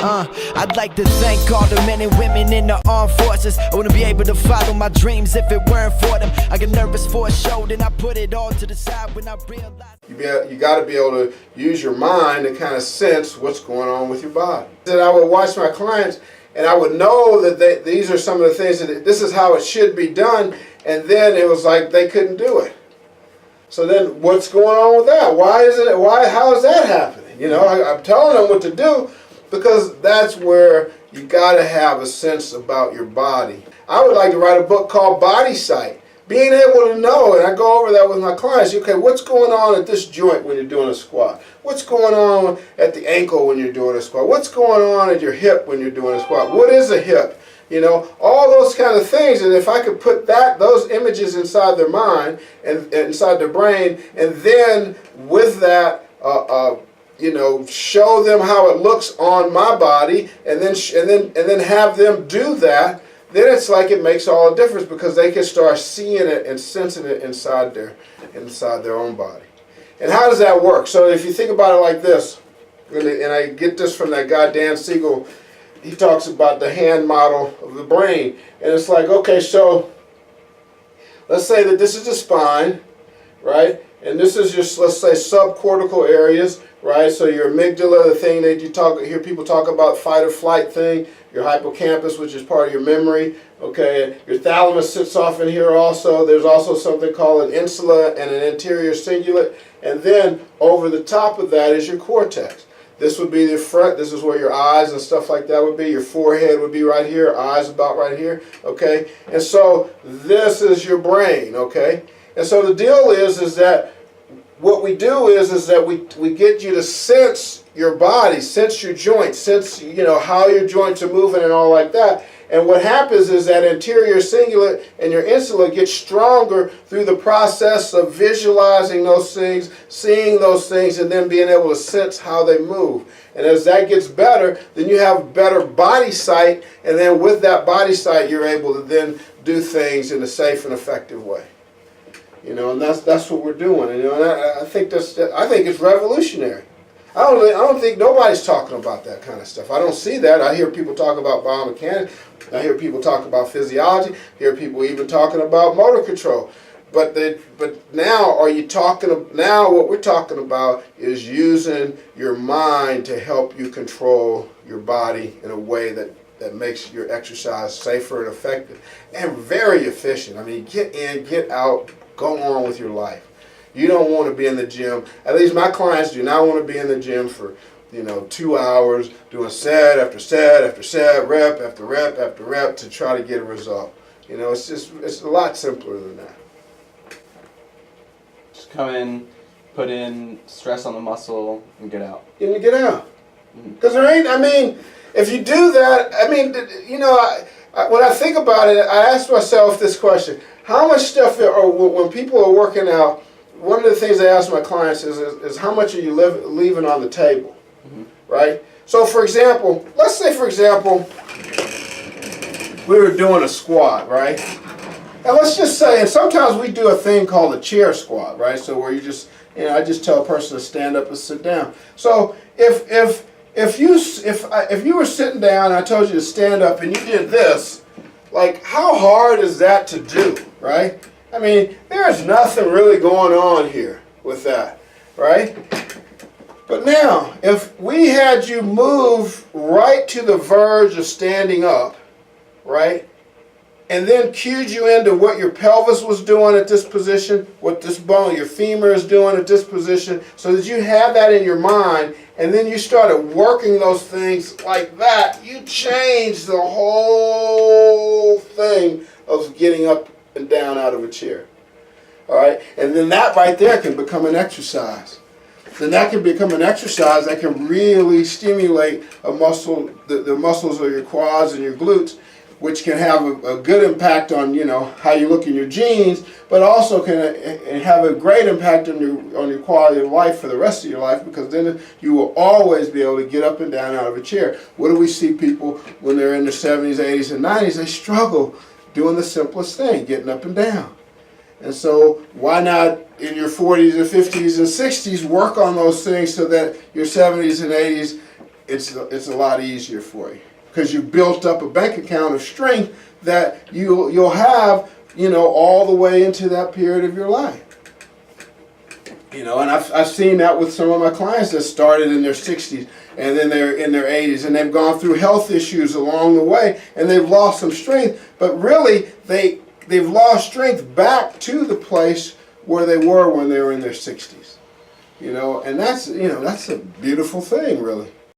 I'd like to thank all the men and women in the armed forces. I wouldn't be able to follow my dreams if it weren't for them. I get nervous for a show, then I put it all to the side when I realize. You got to be able to use your mind to kind of sense what's going on with your body. And I would watch my clients, and I would know that these are some of the things that this is how it should be done, and then it was like they couldn't do it. So then, what's going on with that? How is that happening? You know, I'm telling them what to do, because that's where you got to have a sense about your body. I would like to write a book called Body Sight. Being able to know, and I go over that with my clients, okay, what's going on at this joint when you're doing a squat? What's going on at the ankle when you're doing a squat? What's going on at your hip when you're doing a squat? What is a hip? You know, all those kind of things. And if I could put those images inside their mind and inside their brain, and then with that, you know, show them how it looks on my body, and then have them do that, then it's like it makes all the difference, because they can start seeing it and sensing it inside their own body. And how does that work? So if you think about it like this, and I get this from that guy Dan Siegel. He talks about the hand model of the brain, and it's like, okay, so let's say that this is the spine, right? And this is just, let's say, subcortical areas, right? So your amygdala, the thing that you hear people talk about, fight or flight thing, your hippocampus, which is part of your memory, okay? Your thalamus sits off in here also. There's also something called an insula and an anterior cingulate, and then over the top of that is your cortex. This would be the front. This is where your eyes and stuff like that would be. Your forehead would be right here. Eyes about right here. Okay? And so this is your brain. Okay? And so the deal is that what we do is that we get you to sense your body, sense your joints, sense, you know, how your joints are moving and all like that. And what happens is that anterior cingulate and your insula get stronger through the process of visualizing those things, seeing those things, and then being able to sense how they move. And as that gets better, then you have better body sight, and then with that body sight, you're able to then do things in a safe and effective way. You know, and that's what we're doing. You know, and I think it's revolutionary. I don't think nobody's talking about that kind of stuff. I don't see that. I hear people talk about biomechanics. I hear people talk about physiology. I hear people even talking about motor control. But now what we're talking about is using your mind to help you control your body in a way that makes your exercise safer and effective and very efficient. I mean, get in, get out, go on with your life. You don't want to be in the gym. At least my clients do not want to be in the gym for, 2 hours doing set after set after set, rep after rep after rep to try to get a result. You know, it's a lot simpler than that. Just come in, put in stress on the muscle, and get out. And get out. Because there ain't, if you do that, when I think about it, I ask myself this question: how much stuff, when people are working out, one of the things I ask my clients is how much are you leaving on the table, right? So let's say for example, we were doing a squat, right? And let's just say, and sometimes we do a thing called a chair squat, right? So where you just, I just tell a person to stand up and sit down. So if you were sitting down and I told you to stand up and you did this, like how hard is that to do, right? I mean, there's nothing really going on here with that, right? But now, if we had you move right to the verge of standing up, right, and then cued you into what your pelvis was doing at this position, what this bone, your femur is doing at this position, so that you have that in your mind, and then you started working those things like that, you changed the whole thing of getting up and down out of a chair. All right? And then that right there can become an exercise. Then that can become an exercise that can really stimulate a muscle, the muscles of your quads and your glutes, which can have a good impact on, how you look in your jeans, but also can have a great impact on your quality of life for the rest of your life, because then you will always be able to get up and down out of a chair. What do we see people when they're in their 70s, 80s, and 90s? They struggle doing the simplest thing, getting up and down. And so why not in your 40s and 50s and 60s work on those things so that your 70s and 80s it's a lot easier for you because you built up a bank account of strength that you'll have, all the way into that period of your life. And I've seen that with some of my clients that started in their 60s and then they're in their 80s and they've gone through health issues along the way and they've lost some strength, but really they've lost strength back to the place where they were when they were in their 60s. And that's a beautiful thing, really.